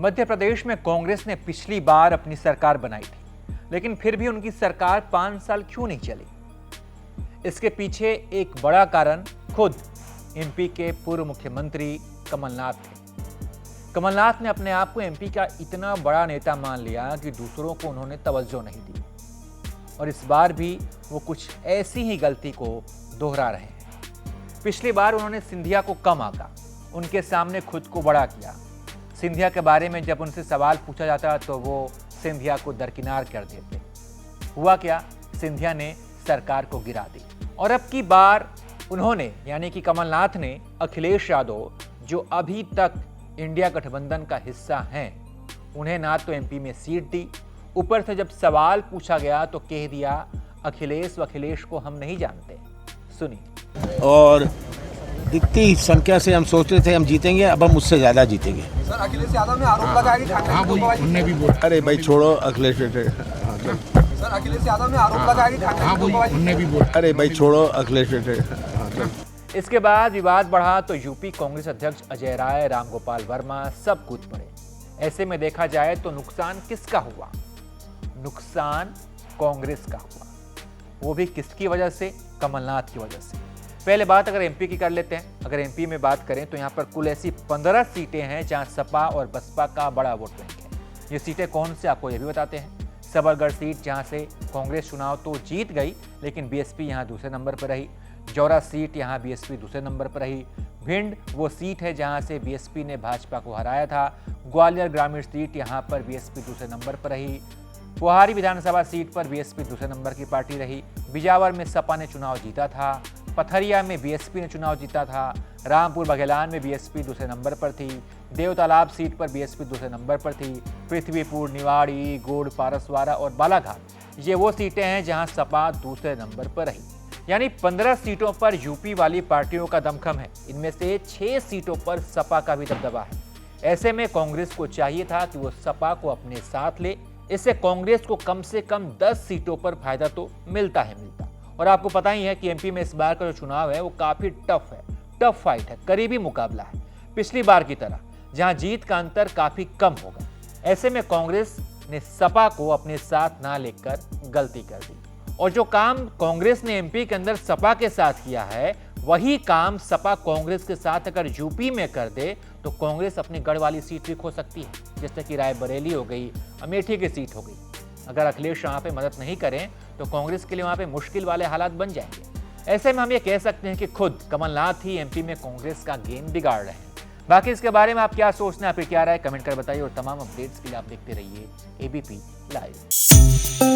मध्य प्रदेश में कांग्रेस ने पिछली बार अपनी सरकार बनाई थी, लेकिन फिर भी उनकी सरकार 5 साल क्यों नहीं चली? इसके पीछे एक बड़ा कारण खुद एमपी के पूर्व मुख्यमंत्री कमलनाथ थे। कमलनाथ ने अपने आप को एमपी का इतना बड़ा नेता मान लिया कि दूसरों को उन्होंने तवज्जो नहीं दी, और इस बार भी वो कुछ ऐसी ही गलती को दोहरा रहे हैं। पिछली बार उन्होंने सिंधिया को कम आंका, उनके सामने खुद को बड़ा किया। सिंधिया के बारे में जब उनसे सवाल पूछा जाता तो वो सिंधिया को दरकिनार कर देते। हुआ क्या? सिंधिया ने सरकार को गिरा दी, और अब की बार उन्होंने यानी कि कमलनाथ ने अखिलेश यादव, जो अभी तक इंडिया गठबंधन का हिस्सा हैं, उन्हें ना तो एमपी में सीट दी, ऊपर से जब सवाल पूछा गया तो कह दिया अखिलेश को हम नहीं जानते। सुनिए। और इतनी संख्या से हम सोच रहे थे हम जीतेंगे, अब हम उससे ज्यादा जीतेंगे। सर, अखिलेश यादव ने आरोप लगाया कि ठाकरे भी बोला। अरे भाई छोड़ो अखिलेश। सर, अखिलेश यादव ने आरोप लगाया कि ठाकरे भी बोला। अरे भाई छोड़ो अखिलेश। इसके बाद विवाद बढ़ा तो यूपी कांग्रेस अध्यक्ष अजय राय, रामगोपाल वर्मा सब कूद पड़े। ऐसे में देखा जाए तो नुकसान किसका हुआ? नुकसान कांग्रेस का हुआ, वो भी किसकी वजह से? कमलनाथ की वजह से। पहले बात अगर एमपी की कर लेते हैं। अगर एमपी में बात करें तो यहाँ पर कुल ऐसी 15 सीटें हैं जहाँ सपा और बसपा का बड़ा वोट बैंक है। ये सीटें कौन से, आपको ये भी बताते हैं। सबलगढ़ सीट जहाँ से कांग्रेस चुनाव तो जीत गई, लेकिन बीएसपी यहाँ दूसरे नंबर पर रही। जौरा सीट यहाँ बीएसपी दूसरे नंबर पर रही। भिंड वो सीट है जहाँ से बीएसपी ने भाजपा को हराया था। ग्वालियर ग्रामीण सीट यहाँ पर बीएसपी दूसरे नंबर पर रही। पोहारी विधानसभा सीट पर बीएसपी दूसरे नंबर की पार्टी रही। बिजावर में सपा ने चुनाव जीता था। पथरिया में बीएसपी ने चुनाव जीता था। रामपुर बघेलान में बीएसपी दूसरे नंबर पर थी। देवतालाब सीट पर बीएसपी दूसरे नंबर पर थी। पृथ्वीपुर, निवाड़ी, गोड़, पारसवाड़ा और बालाघाट, ये वो सीटें हैं जहां सपा दूसरे नंबर पर रही। यानी 15 सीटों पर यूपी वाली पार्टियों का दमखम है। इनमें से 6 सीटों पर सपा का भी दबदबा है। ऐसे में कांग्रेस को चाहिए था कि वो सपा को अपने साथ ले। इससे कांग्रेस को कम से कम 10 सीटों पर फायदा तो मिलता। और आपको पता ही है कि एमपी में इस बार का जो चुनाव है वो काफी टफ है, टफ फाइट है, करीबी मुकाबला है। पिछली बार की तरह जहां जीत का अंतर काफी कम होगा। ऐसे में कांग्रेस ने सपा को अपने साथ ना लेकर गलती कर दी, और जो काम कांग्रेस ने एमपी के अंदर सपा के साथ किया है, वही काम सपा कांग्रेस के साथ अगर यूपी में कर दे तो कांग्रेस अपनी गढ़ वाली सीट भी खो सकती है, जैसे कि रायबरेली हो गई, अमेठी की सीट हो गई। अगर अखिलेश वहां पे मदद नहीं करें तो कांग्रेस के लिए वहां पे मुश्किल वाले हालात बन जाएंगे। ऐसे में हम ये कह सकते हैं कि खुद कमलनाथ ही एमपी में कांग्रेस का गेम बिगाड़ रहे हैं। बाकी इसके बारे में आप क्या सोचते हैं, आपकी क्या राय, कमेंट कर बताइए। और तमाम अपडेट्स के लिए आप देखते रहिए एबीपी लाइव।